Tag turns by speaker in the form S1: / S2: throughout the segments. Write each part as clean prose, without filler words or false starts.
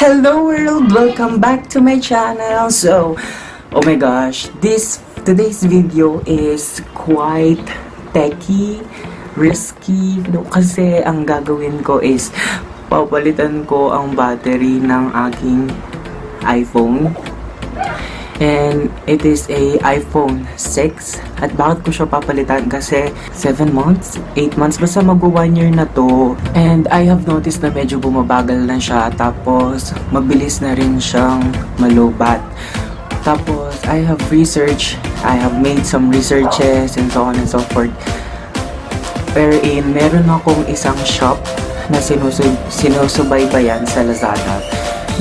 S1: Hello world! Welcome back to my channel! So, oh my gosh, today's video is quite techy, risky, kasi ang gagawin ko is papalitan ko ang battery ng aking iPhone. And it is a iPhone 6. At bakit ko siya papalitan? Kasi 7 months, 8 months, basta mag-1 year na to. And I have noticed na medyo bumabagal na siya. Tapos, mabilis na rin siyang malubat. Tapos, I have made some researches and so on and so forth. Wherein, meron akong isang shop na sinusubaybayan sa Lazada.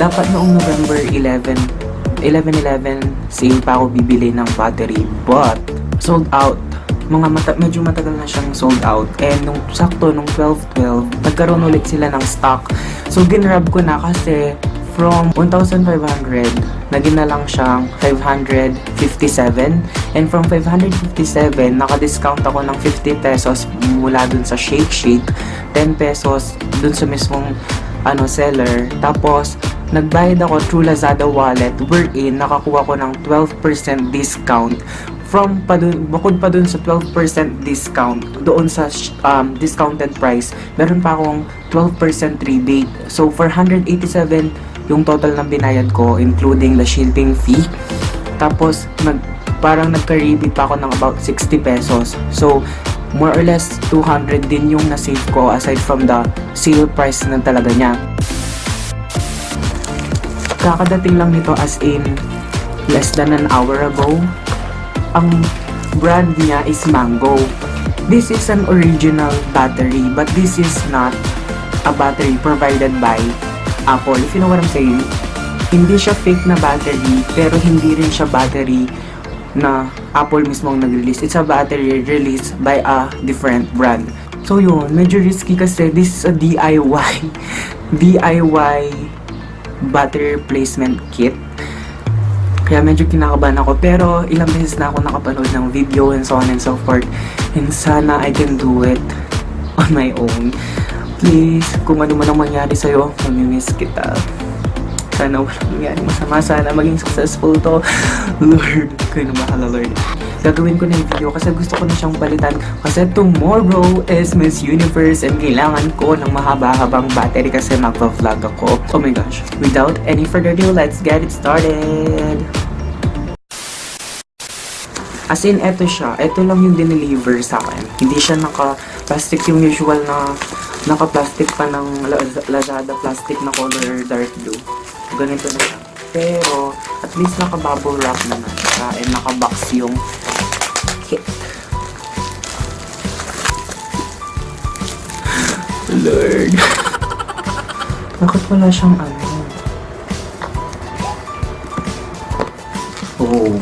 S1: Dapat noong November 11 sale pa ako bibili ng battery, but sold out. Medyo matagal na siyang sold out. And nung 12/12 nagkaroon ulit sila ng stock. So ginrab ko na kasi from 1,500 naging na lang siyang 557. And from 557 naka-discount ako ng 50 pesos mula dun sa Shake, 10 pesos dun sa mismong seller. Tapos nagbayad ako through Lazada wallet, wherein nakakuha ko ng 12% discount bukod pa dun sa 12% discount doon sa discounted price, meron pa akong 12% rebate. So 487 yung total ng binayad ko, including the shipping fee. Tapos parang nagka-rebate pa ako ng about 60 pesos. So more or less 200 din yung na-save ko aside from the sale price na talaga niya. Kakadating lang nito as in less than an hour ago. Ang brand niya is Mango. This is an original battery, but this is not a battery provided by Apple. If you know what I'm saying, hindi siya fake na battery, pero hindi rin siya battery na Apple mismo ang nag-release. It's a battery released by a different brand. So yun, medyo risky kasi this is a DIY battery replacement kit. Kaya medyo kinakabahan ako, pero ilang beses na ako nakapanood ng video and so on and so forth. And sana I can do it on my own. Please, kung ano man ang mangyari sa'yo, mamimiss kita. Sana walang mangyari masama. Sana maging successful to. Lord, kayo na bahala, Lord. Gagawin ko na yung video kasi gusto ko na siyang palitan. Kasi tomorrow is Miss Universe and kailangan ko ng mahaba-habang battery kasi magpa-vlog ako. Oh my gosh. Without any further ado, let's get it started. As in, eto siya. Eto lang yung dineliver sa akin. Hindi siya naka-plastic yung usual na naka-plastic pa ng Lazada plastic na color dark blue. Ganito na siya. Pero, at least naka-bubble wrap naman siya and naka-box yung kit. Lord. Bakit wala siyang Oh.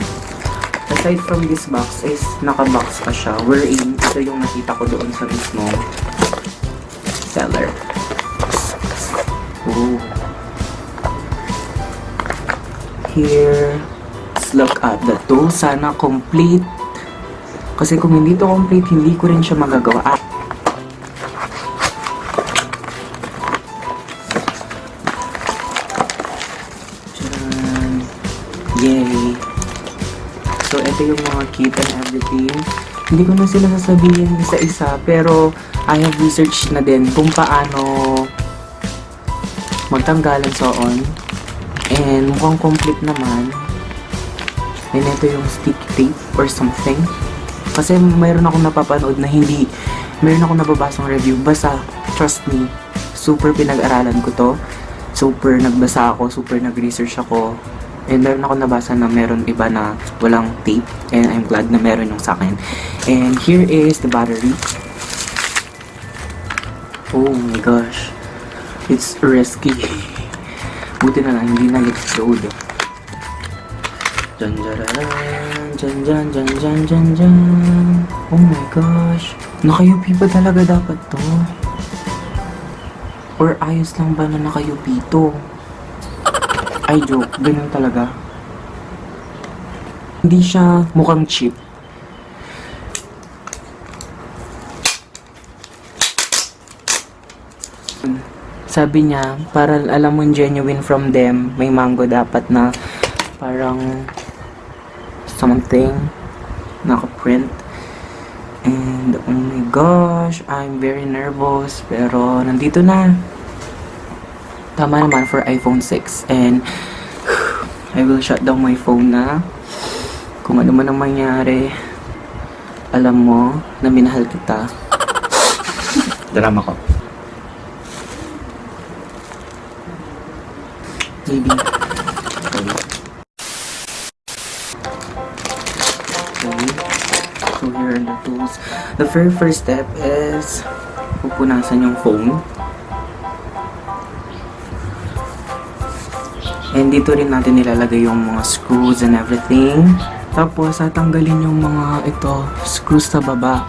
S1: Aside from this box is naka-box pa siya, wherein ito yung nakita ko doon sa mismo seller. Oh. Here, let's look at the tool. Sana complete. Kasi kung hindi to complete, hindi ko rin siya magagawa. Tcharan! Yay! So, ito yung mga kit and everything. Hindi ko na sila sasabihin isa-isa, pero I have researched na din kung paano magtanggal and so on. And mukhang complete naman. And ito yung sticky tape or something. Kasi mayroon akong napapanood na mayroon akong nababasang review. Basta, trust me, super pinag-aralan ko to. Super nagbasa ako, super nag-research ako. And meron akong nabasa na meron iba na walang tape. And I'm glad na meron yung sa akin. And here is the battery. Oh my gosh. It's risky. Buti na lang, hindi nag-explode. Jan. Oh my gosh. Naka-UP ba talaga dapat to? Or ayos lang ba na naka-UP to? Ay, joke. Ganun talaga. Hindi siya mukhang cheap. Sabi niya, para alam mo genuine from them, may mango dapat na parang something naka-print. And oh my gosh, I'm very nervous, pero nandito na. Tama naman for iPhone 6. And I will shut down my phone na. Kung ano man ang mangyari, alam mo na minahal kita. Drama ko. Maybe. Okay. So here are the tools. The very first step is pupunasan yung phone. And dito rin natin nilalagay yung mga screws and everything. Tapos tatanggalin yung mga screws sa baba.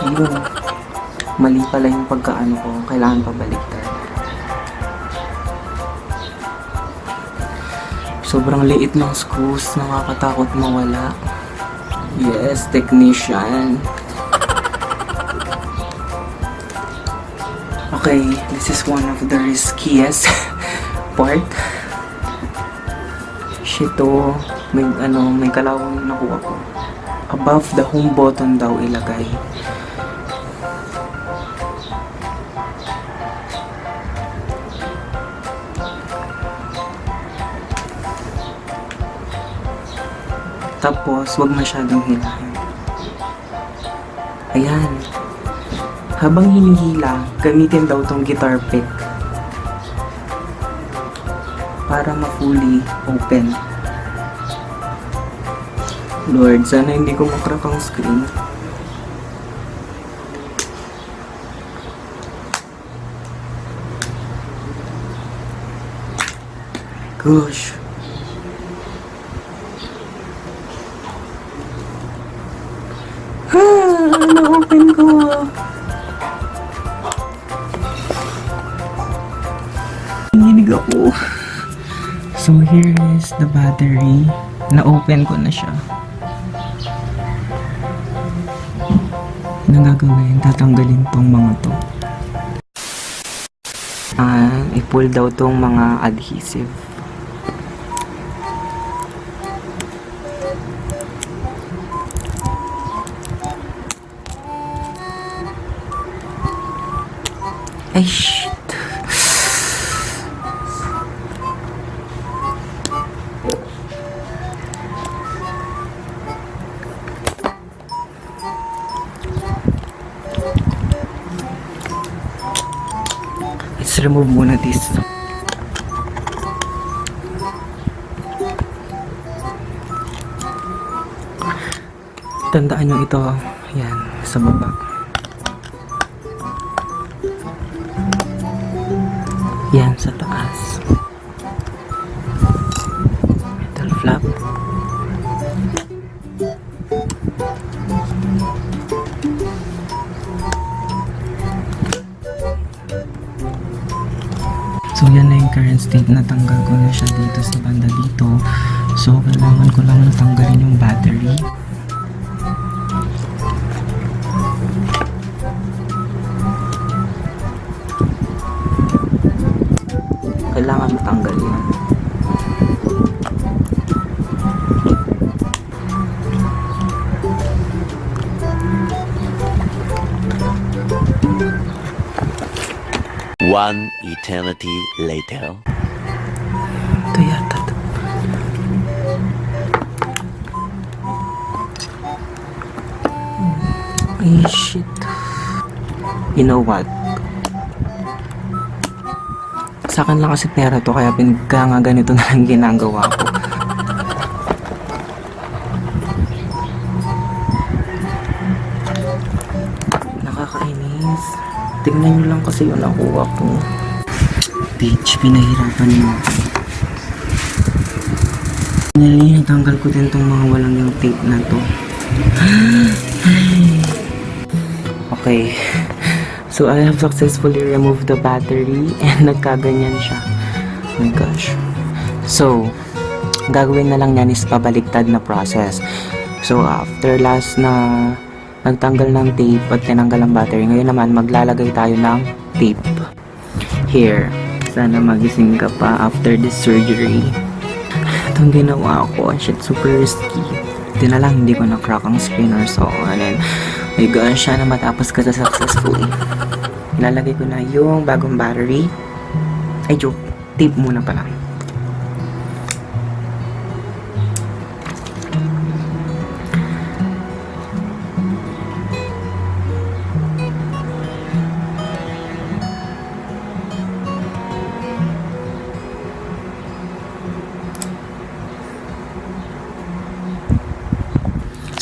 S1: Ayun, mali pala yung pagkaano ko, kailangan pabaliktad. Sobrang liit ng screws, nakakatakot mawala. Yes, technician. Okay, this is one of the riskiest part. Shit, may kalawang nakuha ko. Above the home button daw ilagay. Tapos, wag masyadong hilahin. Ayan. Habang hinihila, gamitin daw tong guitar pick para ma-fully open. Lord, sana hindi ko makrack ang screen. Gosh. Na-open ko. Nanginig ako. So here is the battery. Na-open ko na siya. Anong gagawin? Tatanggalin tong mga to. I-pull daw tong mga adhesive. Ay, shit. Let's remove muna this. Tandaan nyo ito. Yan, sa baba. Yan, sa taas. Metal flap. So, yan na yung current state. Natanggal ko na siya dito sa banda dito. So, kailangan ko lang natanggalin yung battery. Kailangan matanggal yan.
S2: One eternity later.
S1: Ito yata. Ay, shit. You know what? Sa akin lang kasi pera to, kaya nga ganito na lang ginagawa ko. Nakakainis. Tingnan nyo lang kasi yung nakuha ko. Peach, pinahirapan mo. Finally, natanggal ko din tong mga walang yung tape na to. Okay. So, I have successfully removed the battery and nagkaganyan siya. Oh my gosh. So, gagawin na lang yan is pabaliktad na process. So, after last na nagtanggal ng tape at tinanggal ang battery, ngayon naman maglalagay tayo ng tape. Here. Sana magising ka pa after this surgery. Itong ginawa ko, shit, super risky. Di na lang, hindi ko na-crack ang screen or so. And then, my gosh, sana matapos ka sa successfully. Ilalagay ko na yung bagong battery. Ay, joke. Tape muna pala.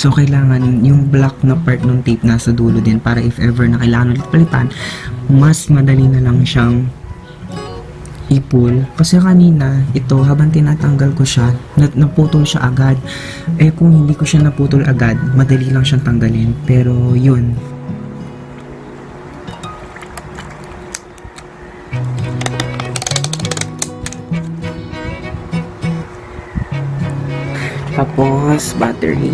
S1: So, kailangan yung black na part ng tape nasa dulo din para if ever na kailangan ulit palitan, mas madali na lang siyang i-pull. Kasi kanina, ito, habang tinatanggal ko siya, naputol siya agad. Eh, kung hindi ko siya naputol agad, madali lang siyang tanggalin. Pero, yun. Tapos, battery.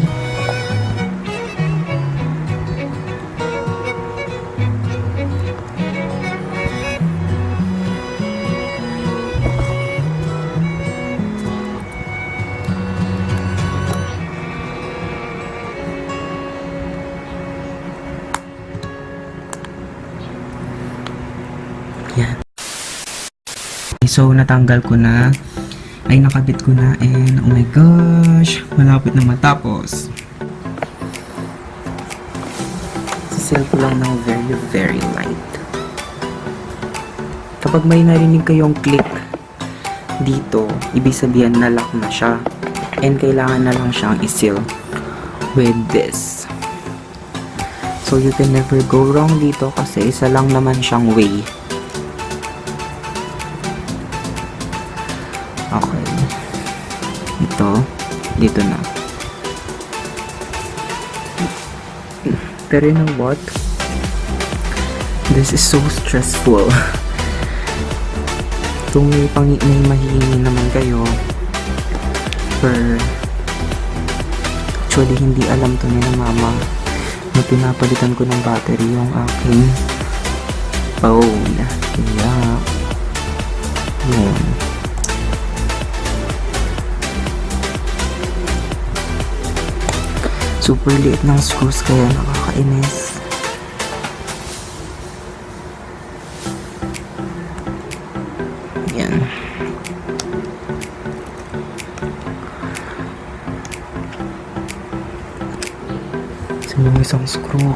S1: Yan. So, natanggal ko na. Ay, nakabit ko na. And, oh my gosh. Malapit na matapos. Sisel ko lang ng very, very light. Kapag may narinig kayong click dito, ibig sabihin na lock na siya. And, kailangan na lang siyang isil with this. So, you can never go wrong dito kasi isa lang naman siyang way. Okay. Ito, dito na. Pero you know what? This is so stressful. Kung may mahihingi naman kayo, actually hindi alam to ni mama na pinapalitan ko ng battery yung aking phone. Kaya, yun. Super liit ng screws kaya nakakainis. Yan. Sino yung isang screw?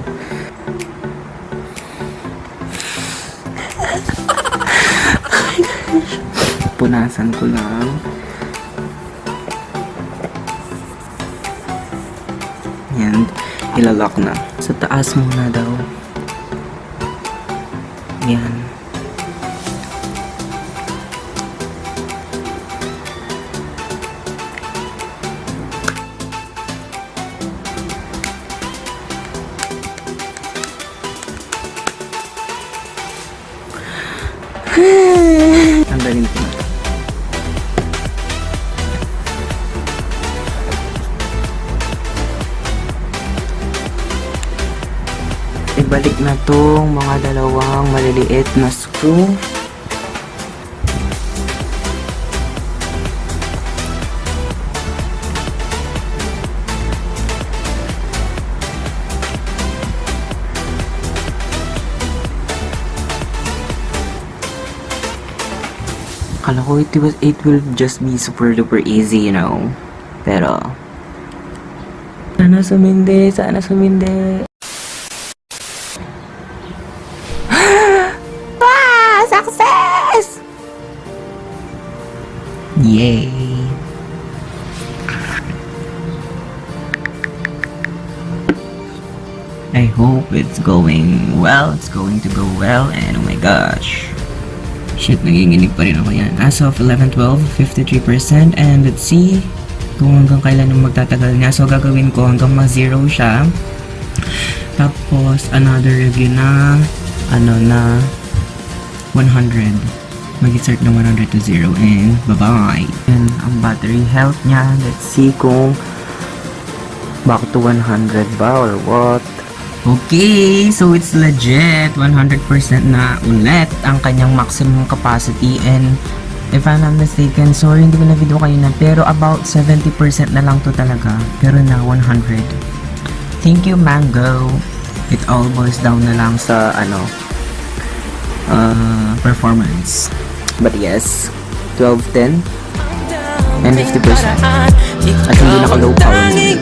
S1: Punasan ko lang. And ilalock na. Sa taas muna daw. Yan. Tanggalin ko na. Ibalik na tong mga dalawang maliliit na screw. Kala ko it will just be super duper easy, you know. Pero sana sumindi, sana sumindi. Success! Yay! I hope it's going well. It's going to go well. And oh my gosh. Shit, nanginginig pa rin ako yan. As of 11:12, 53%. And let's see kung hanggang kailan yung magtatagal niya. So, gagawin ko hanggang ma-zero siya. Tapos, another review na, na 100. Mag-insert na 100 to 0. And, bye-bye. And, ang battery health niya, let's see kung back to 100 ba or what. Okay, so it's legit. 100% na ulit ang kanyang maximum capacity. And if I'm not mistaken, sorry hindi ko na video kanina, pero about 70% na lang to talaga. Pero na 100. Thank you, Mango. It all boils down na lang sa performance. But yes, 12:10 and 50%. At hindi naka-low power mode.